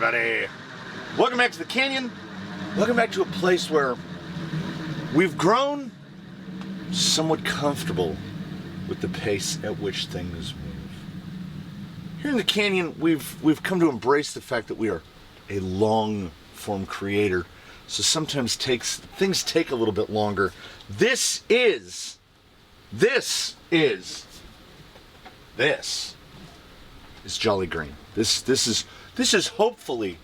everybody. Welcome back to the canyon. Welcome back to a place where we've grown somewhat comfortable with the pace at which things move. Here in the canyon, we've come to embrace the fact that we are a long-form creator, so sometimes things take a little bit longer. This is Jolly Green. This is hopefully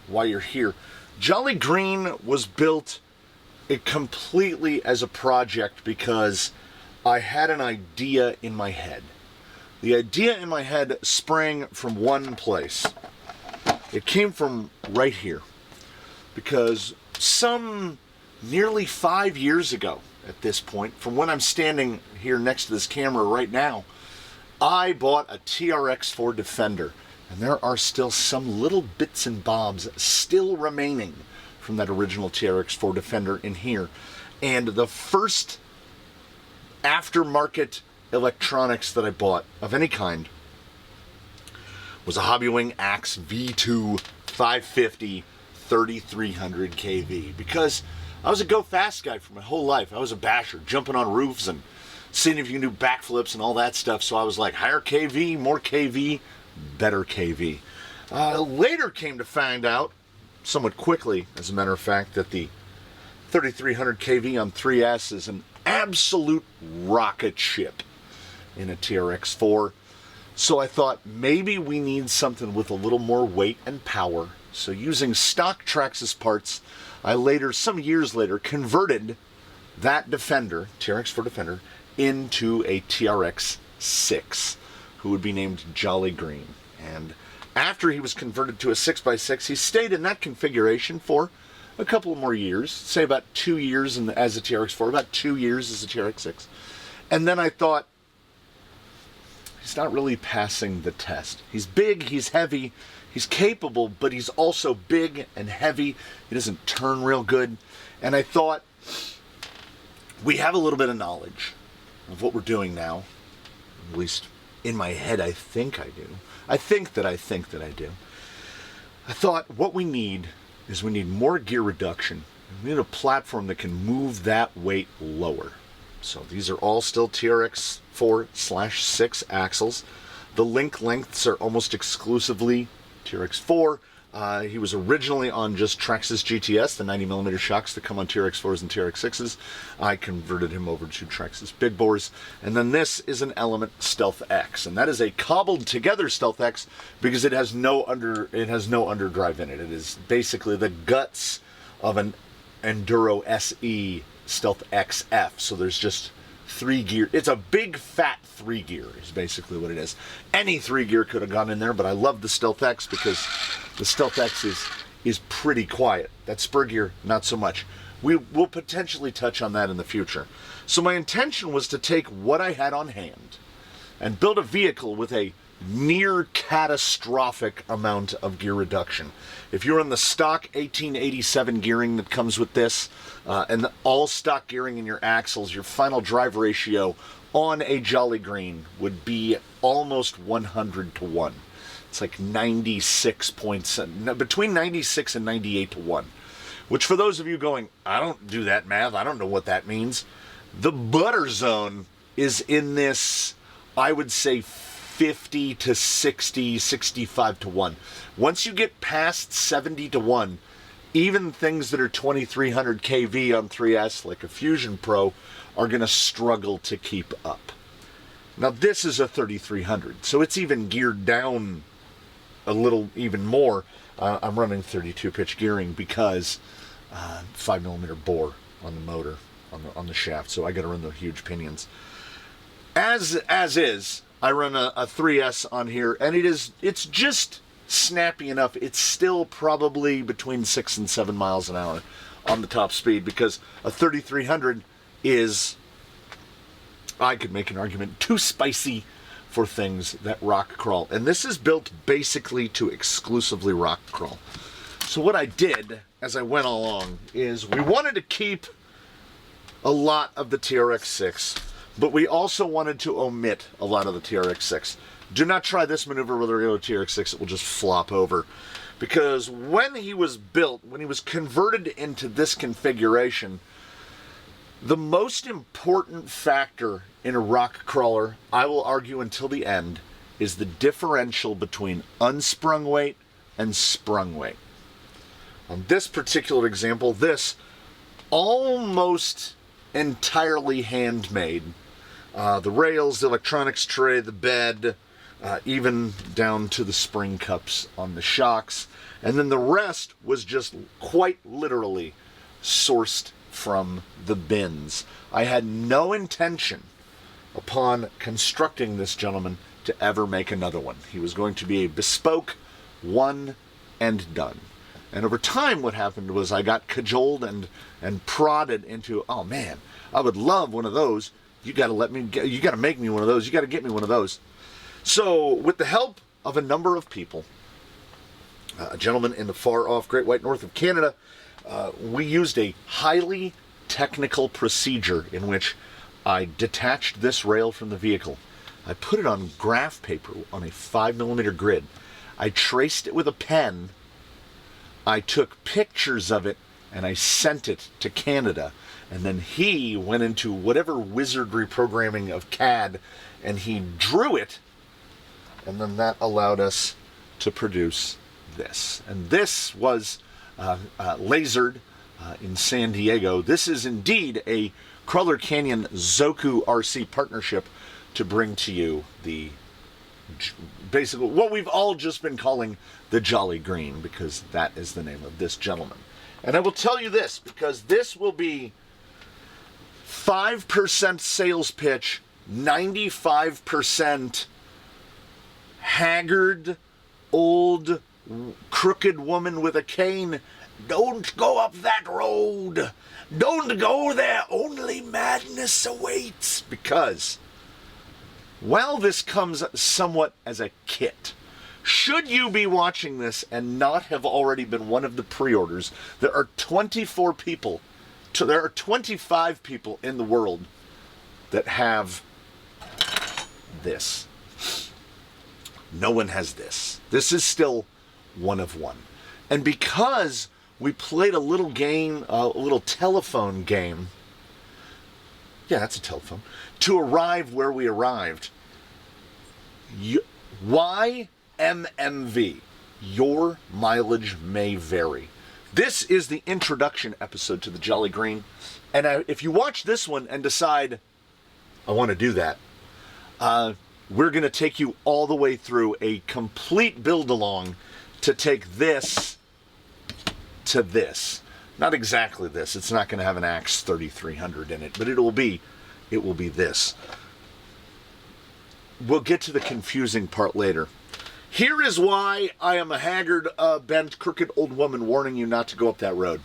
why you're here. Jolly Green was built completely as a project because I had an idea in my head. The idea in my head sprang from one place. It came from right here. Because some nearly 5 years ago at this point, from when I'm standing here next to this camera right now, I bought a TRX-4 Defender. And there are still some little bits and bobs still remaining from that original TRX-4 Defender in here. And the first aftermarket electronics that I bought of any kind was a Hobbywing Axe V2 550 3300 kV. Because I was a go fast guy for my whole life. I was a basher, jumping on roofs and seeing if you can do backflips and all that stuff. So I was like, higher kV, more kV, better kV. Later came to find out, somewhat quickly as a matter of fact, that the 3300 kV on 3S is an absolute rocket ship in a TRX-4. So I thought maybe we need something with a little more weight and power. So using stock Traxxas parts, I some years later, converted that Defender, TRX-4 Defender, into a TRX-6. Who would be named Jolly Green. And after he was converted to a 6x6, he stayed in that configuration for a couple more years, say about 2 years as a TRX-4, about 2 years as a TRX-6. And then I thought, he's not really passing the test. He's big, he's heavy, he's capable, but he's also big and heavy. He doesn't turn real good. And I thought, we have a little bit of knowledge of what we're doing now, at least in my head, I think I do. I think that I do. I thought what we need is we need more gear reduction. We need a platform that can move that weight lower. So these are all still TRX-4/6 axles. The link lengths are almost exclusively TRX-4. He was originally on just Traxxas GTS, the 90mm shocks that come on TRX-4s and TRX-6s. I converted him over to Traxxas big bores. And then this is an Element Stealth X, and that is a cobbled together Stealth X because it has no underdrive in it. It is basically the guts of an Enduro SE Stealth XF. So there's just 3 gear. It's a big fat 3 gear is basically what it is. Any 3 gear could have gone in there, but I love the Stealth X because the Stealth X is pretty quiet. That spur gear, not so much. We will potentially touch on that in the future. So my intention was to take what I had on hand and build a vehicle with a near catastrophic amount of gear reduction. If you're on the stock 1887 gearing that comes with this, and the all stock gearing in your axles, your final drive ratio on a Jolly Green would be almost 100-1. It's like 96 points, between 96 and 98-1. Which for those of you going, I don't do that math, I don't know what that means. The butter zone is in this, I would say, 50 to 60, 65-1. Once you get past 70-1, even things that are 2300 kV on 3S, like a Fusion Pro, are going to struggle to keep up. Now this is a 3300, so it's even geared down a little even more. I'm running 32 pitch gearing because 5mm bore on the motor, on the shaft, so I got to run the huge pinions. As is, I run a 3S on here, and it's just snappy enough. It's still probably between 6 and 7 miles an hour on the top speed because a 3300 is, I could make an argument, too spicy for things that rock crawl. And this is built basically to exclusively rock crawl. So what I did as I went along is we wanted to keep a lot of the TRX-6, but we also wanted to omit a lot of the TRX-6. Do not try this maneuver with a regular TRX-6. It will just flop over. Because when he was built, when he was converted into this configuration, the most important factor in a rock crawler, I will argue until the end, is the differential between unsprung weight and sprung weight. On this particular example, this almost entirely handmade. The rails, the electronics tray, the bed, even down to the spring cups on the shocks. And then the rest was just quite literally sourced from the bins. I had no intention upon constructing this gentleman to ever make another one. He was going to be a bespoke one and done. And over time what happened was I got cajoled and prodded into, oh man, I would love one of those. You got to make me one of those. You got to get me one of those. So with the help of a number of people, a gentleman in the far off Great White North of Canada, we used a highly technical procedure in which I detached this rail from the vehicle. I put it on graph paper on a 5mm grid. I traced it with a pen. I took pictures of it and I sent it to Canada. And then he went into whatever wizardry programming of CAD and he drew it. And then that allowed us to produce this. And this was lasered in San Diego. This is indeed a Crawler Canyon Zoku RC partnership to bring to you the basically what we've all just been calling the Jolly Green, because that is the name of this gentleman. And I will tell you this, because this will be 5% sales pitch, 95% haggard, old, crooked woman with a cane. Don't go up that road. Don't go there. Only madness awaits. Because while this comes somewhat as a kit, should you be watching this and not have already been one of the pre-orders, there are 24 people, there are 25 people in the world that have this. No one has this. This is still one of one. And because we played a little game, a little telephone game, yeah, that's a telephone, to arrive where we arrived, why MMV? Your mileage may vary. This is the introduction episode to the Jolly Green. And if you watch this one and decide, I want to do that, we're going to take you all the way through a complete build-along to take this to this. Not exactly this. It's not going to have an Axe 3300 in it, but it will be this. We'll get to the confusing part later. Here is why I am a haggard, bent, crooked old woman warning you not to go up that road.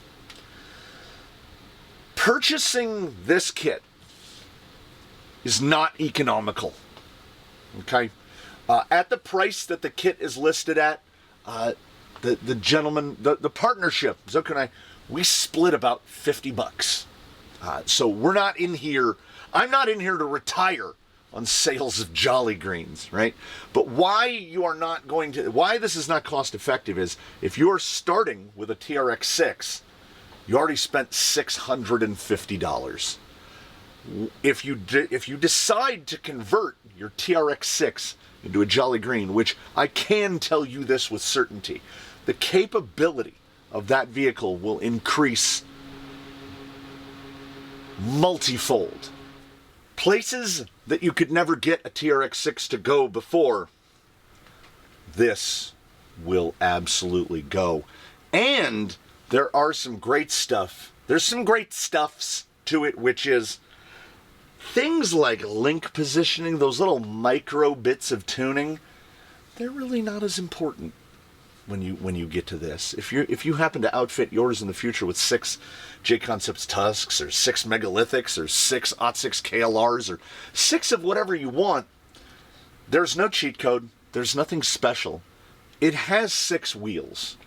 Purchasing this kit is not economical. Okay? At the price that the kit is listed at, the gentleman, the partnership, Zoku and I, we split about $50. So we're not in here, I'm not in here to retire on sales of Jolly Greens, right? But why you are not going to, why this is not cost effective is if you're starting with a TRX-6, you already spent $650. If you decide to convert your TRX-6 into a Jolly Green, which I can tell you this with certainty, the capability of that vehicle will increase multifold. Places that you could never get a TRX-6 to go before, this will absolutely go. And there are some great stuff. There's some great stuffs to it, which is things like link positioning, those little micro bits of tuning. They're really not as important when you get to this. If you happen to outfit yours in the future with 6 J-Concepts Tusks, or 6 Megalithics, or 6 OT6 KLRs, or 6 of whatever you want, there's no cheat code. There's nothing special. It has 6 wheels.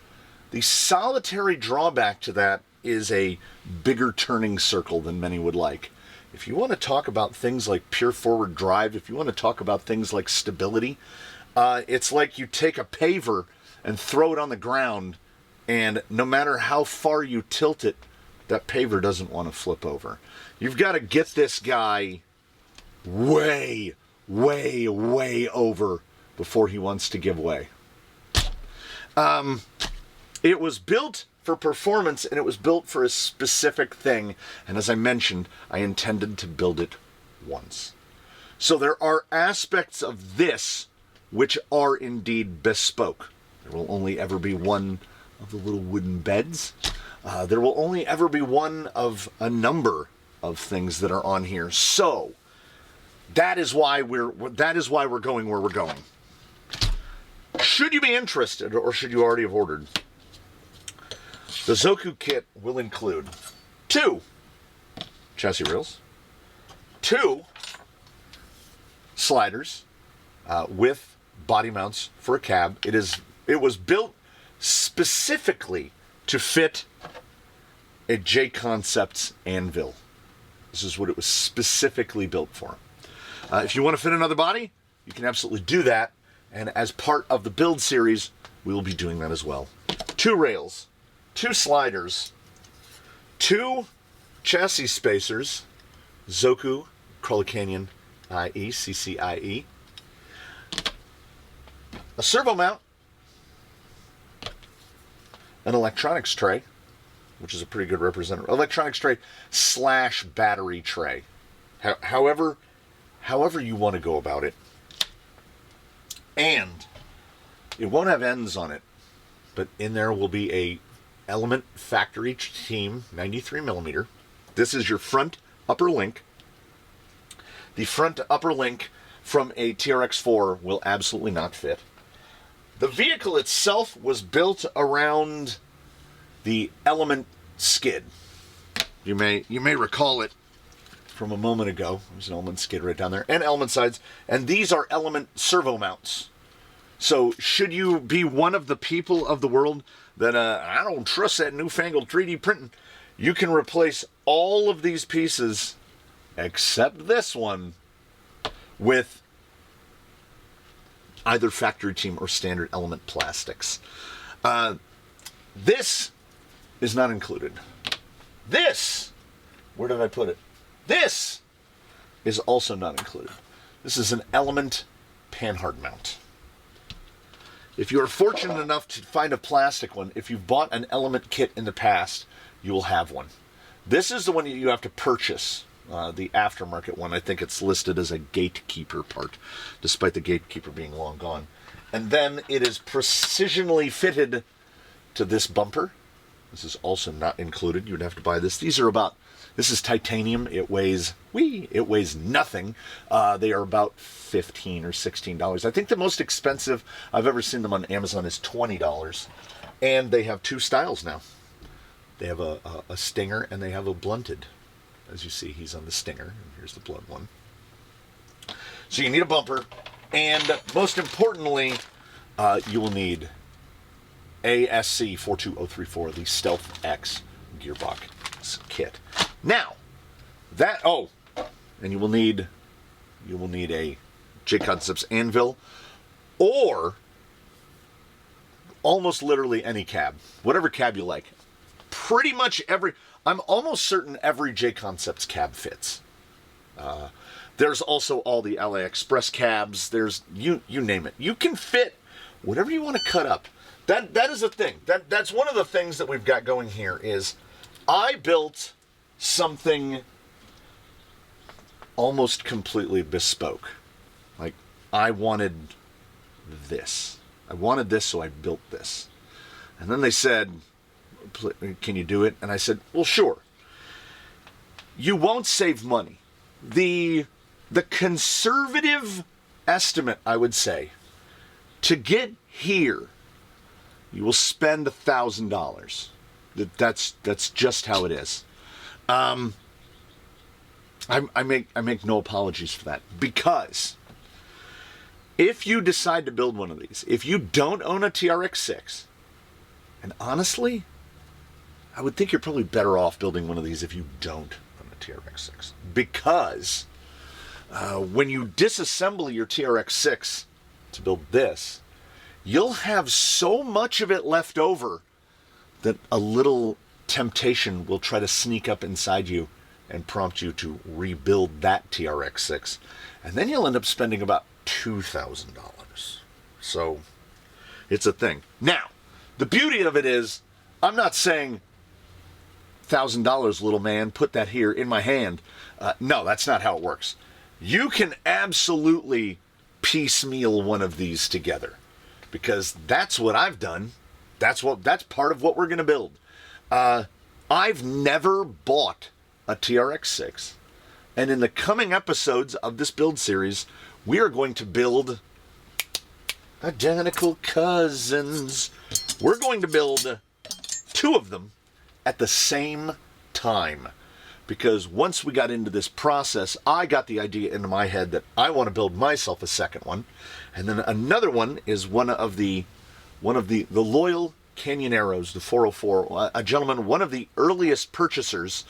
The solitary drawback to that is a bigger turning circle than many would like. if you want to talk about things like pure forward drive, if you want to talk about things like stability, it's like you take a paver and throw it on the ground, and no matter how far you tilt it, that paver doesn't want to flip over. You've got to get this guy way, way, way over before he wants to give way. It was built for performance, and it was built for a specific thing. And as I mentioned, I intended to build it once. So there are aspects of this which are indeed bespoke. There will only ever be one of the little wooden beds. There will only ever be one of a number of things that are on here. So that is why we're going where we're going. Should you be interested, or should you already have ordered, the Zoku kit will include 2 chassis rails, 2 sliders with body mounts for a cab. It was built specifically to fit a J-Concepts anvil. This is what it was specifically built for. If you want to fit another body, you can absolutely do that. And as part of the build series, we will be doing that as well. 2 rails, 2 sliders, 2 chassis spacers, Zoku, Crawlercanyon IE, CCIE, a servo mount, an electronics tray, which is a pretty good representative. Electronics tray / battery tray. However you want to go about it. And it won't have ends on it, but in there will be a Element Factory Team 93mm. This is your front upper link. The front upper link from a TRX-4 will absolutely not fit. The vehicle itself was built around the Element skid. You may recall it from a moment ago. There's an Element skid right down there, and Element sides, and these are Element servo mounts. So should you be one of the people of the world that I don't trust that newfangled 3D printing, you can replace all of these pieces except this one with either factory team or standard Element plastics. This is not included. This, where did I put it? This is also not included. This is an Element panhard mount. If you are fortunate enough to find a plastic one, if you've bought an Element kit in the past, you will have one. This is the one that you have to purchase, the aftermarket one. I think it's listed as a gatekeeper part, despite the gatekeeper being long gone. And then it is precisionally fitted to this bumper. This is also not included. You would have to buy this. This is titanium. It weighs nothing. They are about $15 or $16. I think the most expensive I've ever seen them on Amazon is $20. And they have 2 styles now. They have a stinger and they have a blunted. As you see, he's on the stinger. And here's the blunt one. So you need a bumper. And most importantly, you will need ASC 42034, the Stealth X gearbox kit. Now, and you will need a J-Concepts anvil, or almost literally any cab, whatever cab you like. Pretty much I'm almost certain every J-Concepts cab fits. There's also all the LA Express cabs. There's you name it. You can fit whatever you want to cut up. That is a thing. That's one of the things that we've got going here is I built something almost completely bespoke. Like, I wanted this. I wanted this, so I built this. And then they said, can you do it? And I said, well, sure. You won't save money. The conservative estimate, I would say, to get here, you will spend $1,000. That's just how it is. I make no apologies for that, because if you decide to build one of these, if you don't own a TRX-6, and honestly, I would think you're probably better off building one of these if you don't own a TRX-6. Because when you disassemble your TRX-6 to build this, you'll have so much of it left over that a little temptation will try to sneak up inside you and prompt you to rebuild that TRX-6. And then you'll end up spending about $2,000. So it's a thing. Now, the beauty of it is, I'm not saying $1,000, little man, put that here in my hand. No, that's not how it works. You can absolutely piecemeal one of these together, because that's what I've done. That's part of what we're going to build. I've never bought a TRX-6, and in the coming episodes of this build series, we are going to build identical cousins. We're going to build two of them at the same time, because once we got into this process, I got the idea into my head that I want to build myself a second one, and then another one is one of the loyal Canyoneros, the 404, a gentleman, one of the earliest purchasers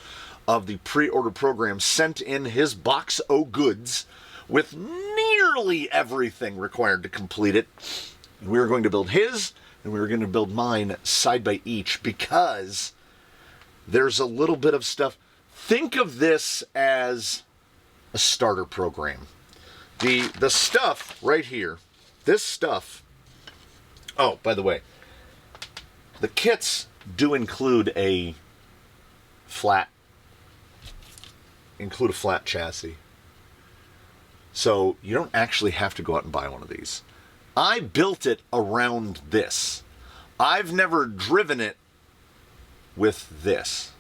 of the pre-order program, sent in his box o' goods with nearly everything required to complete it. We were going to build his, and we were going to build mine side by each, because there's a little bit of stuff. Think of this as a starter program. The stuff right here, this stuff. Oh, by the way, the kits do include a flat chassis. So you don't actually have to go out and buy one of these. I built it around this. I've never driven it with this.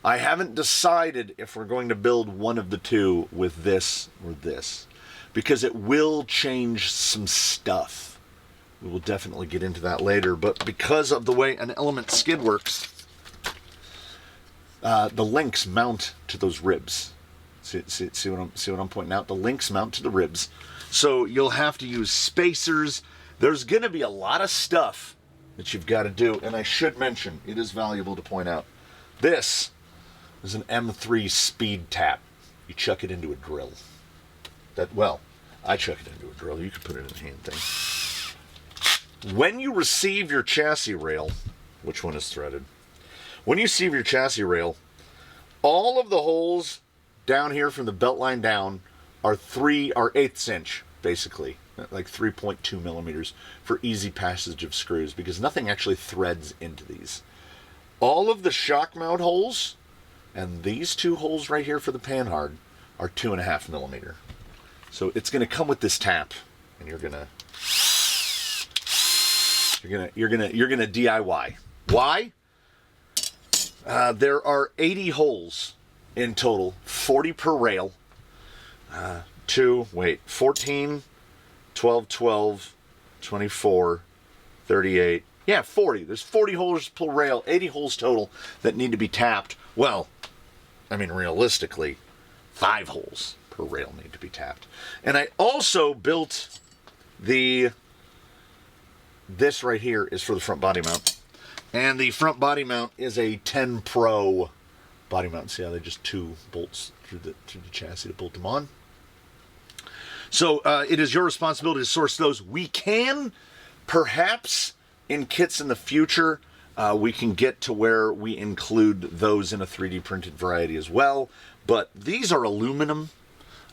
I haven't decided if we're going to build one of the two with this or this, because it will change some stuff. We will definitely get into that later, but because of the way an Element skid works, the links mount to those ribs. See what I'm pointing out? The links mount to the ribs. So you'll have to use spacers. There's going to be a lot of stuff that you've got to do. And I should mention, it is valuable to point out, this is an M3 speed tap. You chuck it into a drill. I chuck it into a drill. You can put it in a hand thing. When you receive your chassis rail, which one is threaded? When you receive your chassis rail, all of the holes down here from the belt line down are 1/8 inch, basically, like 3.2 millimeters for easy passage of screws, because nothing actually threads into these. All of the shock mount holes and these two holes right here for the panhard are 2.5 millimeter. So it's going to come with this tap, and you're gonna DIY. Why? There are 80 holes in total, 40 per rail. 14, 12, 12, 24, 38. Yeah, 40. There's 40 holes per rail, 80 holes total that need to be tapped. Well, I mean, realistically, 5 holes per rail need to be tapped. And I also built this right here is for the front body mount. And the front body mount is a 10 Pro body mount. See how they just 2 bolts through the chassis to bolt them on. So it is your responsibility to source those. We can, perhaps, in kits in the future, we can get to where we include those in a 3D printed variety as well. But these are aluminum.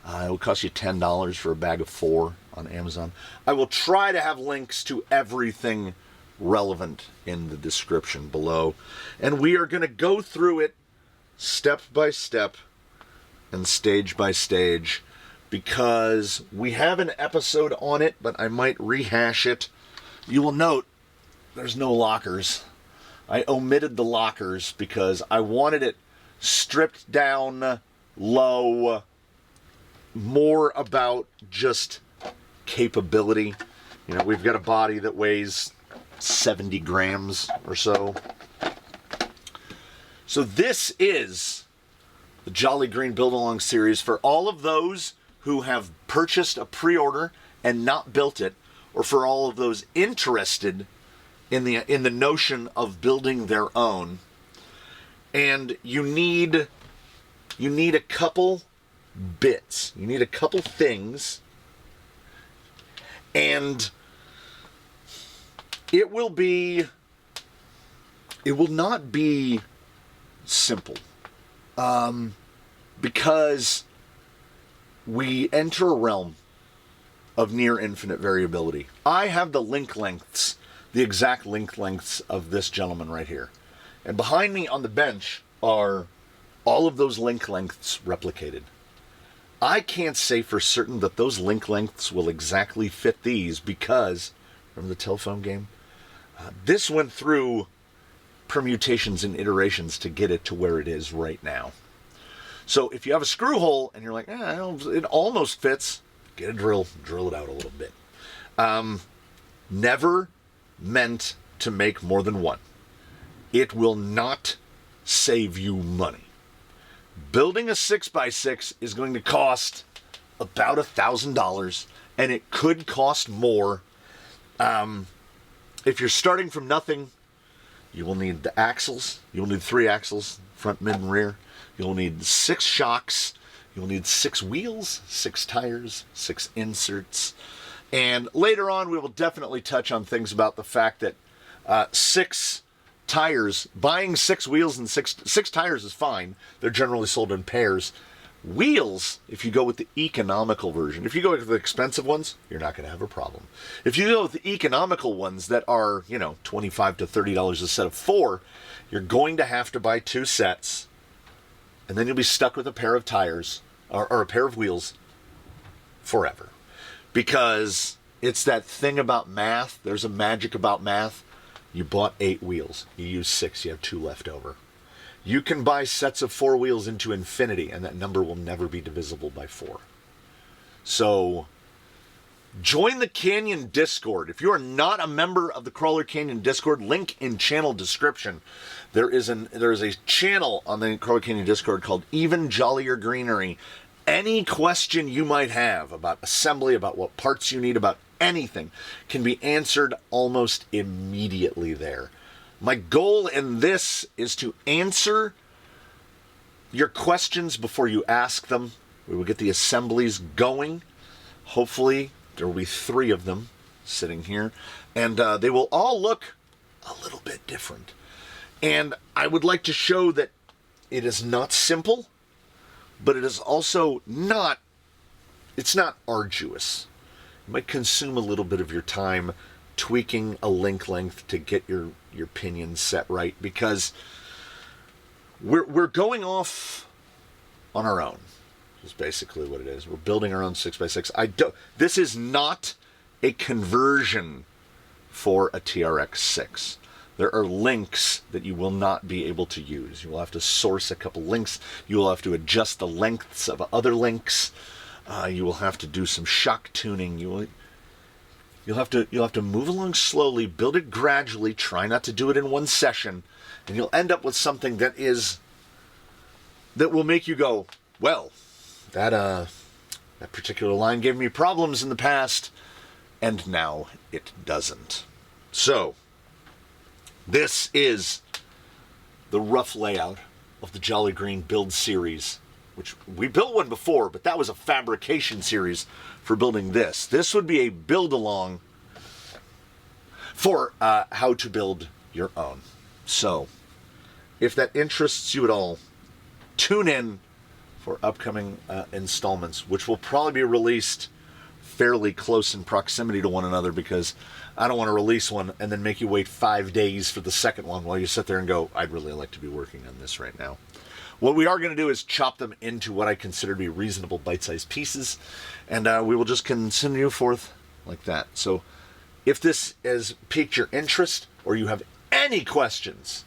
It will cost you $10 for a bag of 4 on Amazon. I will try to have links to everything relevant in the description below. And we are going to go through it step by step and stage by stage, because we have an episode on it, but I might rehash it. You will note there's no lockers. I omitted the lockers because I wanted it stripped down low, more about just capability. You know, we've got a body that weighs 70 grams or so. So this is the Jolly Green Build-Along series for all of those who have purchased a pre-order and not built it, or for all of those interested in the notion of building their own. And you need you need a couple bits. You need a couple things. And it will not be simple. Because we enter a realm of near infinite variability. I have the link lengths, the exact link lengths of this gentleman right here. And behind me on the bench are all of those link lengths replicated. I can't say for certain that those link lengths will exactly fit these because, remember the telephone game? This went through permutations and iterations to get it to where it is right now. So if you have a screw hole and you're like, it almost fits, get a drill it out a little bit. Never meant to make more than one. It will not save you money. Building a 6x6 is going to cost about $1,000, and it could cost more. If you're starting from nothing, you will need the axles. You'll need 3 axles, front, mid, and rear. You'll need 6 shocks. You'll need 6 wheels, 6 tires, 6 inserts. And later on, we will definitely touch on things about the fact that 6 tires, buying 6 wheels and 6 tires is fine. They're generally sold in pairs. Wheels, if you go with the economical version, if you go with the expensive ones, you're not going to have a problem. If you go with the economical ones that are, $25 to $30 a set of 4, you're going to have to buy 2 sets, and then you'll be stuck with a pair of tires, or a pair of wheels, forever. Because it's that thing about math. There's a magic about math. You bought 8 wheels. You used 6. You have 2 left over. You can buy sets of 4 wheels into infinity, and that number will never be divisible by 4. So, join the Canyon Discord. If you are not a member of the Crawler Canyon Discord, link in channel description. There is a channel on the Crawler Canyon Discord called Even Jollier Greenery. Any question you might have about assembly, about what parts you need, about anything, can be answered almost immediately there. My goal in this is to answer your questions before you ask them. We will get the assemblies going. Hopefully, there will be 3 of them sitting here. And they will all look a little bit different. And I would like to show that it is not simple, but it is also not arduous. It might consume a little bit of your time tweaking a link length to get your pinion set right, because we're going off on our own. Is basically what it is. We're building our own 6x6. This is not a conversion for a TRX-6. There are links that you will not be able to use. You will have to source a couple links. You will have to adjust the lengths of other links. You will have to do some shock tuning. You'll have to move along slowly, build it gradually, try not to do it in one session, and you'll end up with something that will make you go, well, that particular line gave me problems in the past, and now it doesn't. So, this is the rough layout of the Jolly Green build series, which we built one before, but that was a fabrication series for building this. This would be a build-along for how to build your own. So, if that interests you at all, tune in for upcoming installments, which will probably be released fairly close in proximity to one another, because I don't want to release one and then make you wait 5 days for the second one while you sit there and go, I'd really like to be working on this right now. What we are going to do is chop them into what I consider to be reasonable bite-sized pieces, and we will just continue forth like that. So if this has piqued your interest, or you have any questions,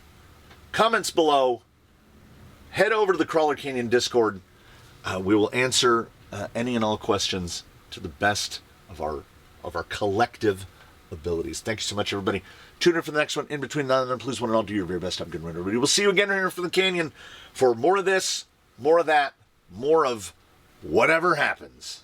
comments below, head over to the Crawler Canyon Discord. We will answer any and all questions to the best of our collective abilities. Thank you so much, everybody. Tune in for the next one. In between now and then, please, one and all, do your very best. Have a good one, everybody. We'll see you again here for the Canyon for more of this, more of that, more of whatever happens.